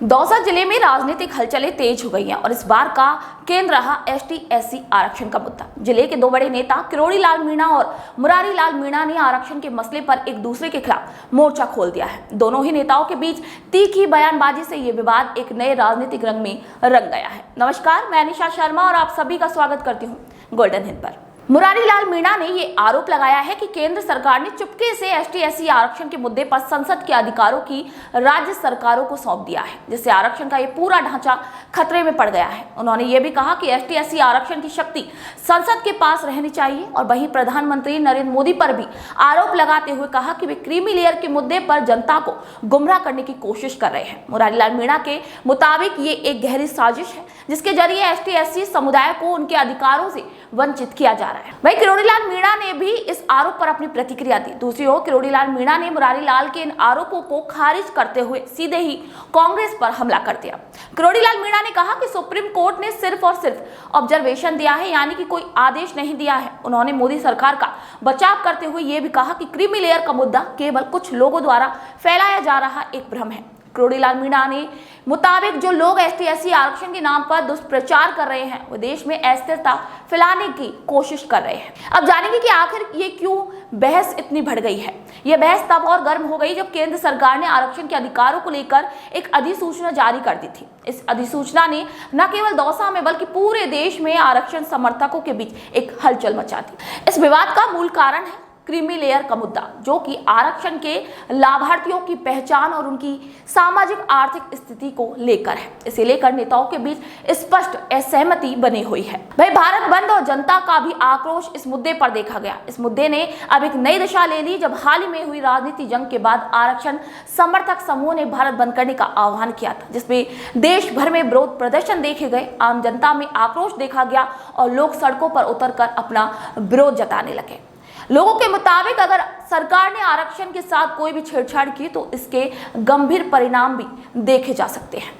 दौसा जिले में राजनीतिक हलचलें तेज हो गई हैं और इस बार का केंद्र रहा एसटी/एससी आरक्षण का मुद्दा। जिले के दो बड़े नेता किरोड़ी लाल मीणा और मुरारी लाल मीणा ने आरक्षण के मसले पर एक दूसरे के खिलाफ मोर्चा खोल दिया है। दोनों ही नेताओं के बीच तीखी बयानबाजी से ये विवाद एक नए राजनीतिक रंग में रंग गया है। नमस्कार, मैं निशा शर्मा और आप सभी का स्वागत करती हूँ गोल्डन हिंद पर। मुरारी लाल मीणा ने ये आरोप लगाया है कि केंद्र सरकार ने चुपके से एसटी/एससी आरक्षण के मुद्दे पर संसद के अधिकारों की राज्य सरकारों को सौंप दिया है, जिससे आरक्षण का ये पूरा ढांचा खतरे में पड़ गया है। उन्होंने ये भी कहा कि एसटी/एससी आरक्षण की शक्ति संसद के पास रहनी चाहिए और वहीं प्रधानमंत्री नरेंद्र मोदी पर भी आरोप लगाते हुए कहा कि वे क्रीमी लेयर के मुद्दे पर जनता को गुमराह करने की कोशिश कर रहे हैं। मुरारी लाल मीणा के मुताबिक ये एक गहरी साजिश है जिसके जरिए एसटी/एससी समुदाय को उनके अधिकारों से वंचित किया जा रहा है। वहीं किरोड़ी लाल मीणा ने भी इस आरोप पर अपनी प्रतिक्रिया दी। दूसरी ओर किरोड़ी लाल मीणा ने मुरारी लाल के इन आरोपों को खारिज करते हुए सीधे ही कांग्रेस पर हमला कर दिया। किरोड़ी लाल मीणा ने कहा कि सुप्रीम कोर्ट ने सिर्फ और सिर्फ ऑब्जर्वेशन दिया है, यानी कि कोई आदेश नहीं दिया है। उन्होंने मोदी सरकार का बचाव करते हुए यह भी कहा कि क्रीमी लेयर का मुद्दा केवल कुछ लोगों द्वारा फैलाया जा रहा एक भ्रम है। किरोड़ी लाल मीणा ने मुताबिक जो लोग एसटी/एससी आरक्षण के नाम पर दुष्प्रचार कर रहे हैं वो देश में अस्थिरता फैलाने की कोशिश कर रहे हैं। अब जानेंगे कि आखिर ये क्यों बहस इतनी बढ़ गई है। ये बहस तब और गर्म हो गई जब केंद्र सरकार ने आरक्षण के अधिकारों को लेकर एक अधिसूचना जारी कर दी थी। इस अधिसूचना ने न केवल दौसा में बल्कि पूरे देश में आरक्षण समर्थकों के बीच एक हलचल मचा दी। इस विवाद का मूल कारण है क्रीमी लेयर का मुद्दा, जो कि आरक्षण के लाभार्थियों की पहचान और उनकी सामाजिक आर्थिक स्थिति को लेकर है। इसे लेकर नेताओं के बीच स्पष्ट असहमति बनी हुई है। भाई, भारत बंद और जनता का भी आक्रोश इस मुद्दे पर देखा गया। इस मुद्दे ने अब एक नई दिशा ले ली जब हाल ही में हुई राजनीति जंग के बाद आरक्षण समर्थक समूह ने भारत बंद करने का आह्वान किया था, जिसमें देश भर में विरोध प्रदर्शन देखे गए, आम जनता में आक्रोश देखा गया और लोग सड़कों पर उतरकर अपना विरोध जताने लगे। लोगों के मुताबिक अगर सरकार ने आरक्षण के साथ कोई भी छेड़छाड़ की तो इसके गंभीर परिणाम भी देखे जा सकते हैं।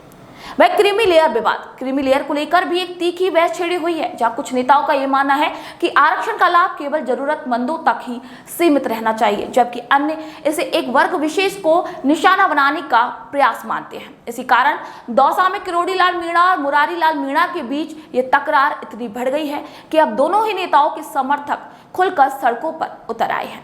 वह क्रीमी लेयर विवाद, क्रीमी लेयर को लेकर भी एक तीखी बहस छिड़ी हुई है, जहां कुछ नेताओं का यह मानना है कि आरक्षण का लाभ केवल जरूरतमंदों तक ही सीमित रहना चाहिए, जबकि अन्य इसे एक वर्ग विशेष को निशाना बनाने का प्रयास मानते हैं। इसी कारण दौसा में किरोड़ी लाल मीणा और मुरारी लाल मीणा के बीच ये तकरार इतनी बढ़ गई है कि अब दोनों ही नेताओं के समर्थक खुलकर सड़कों पर उतर आए हैं।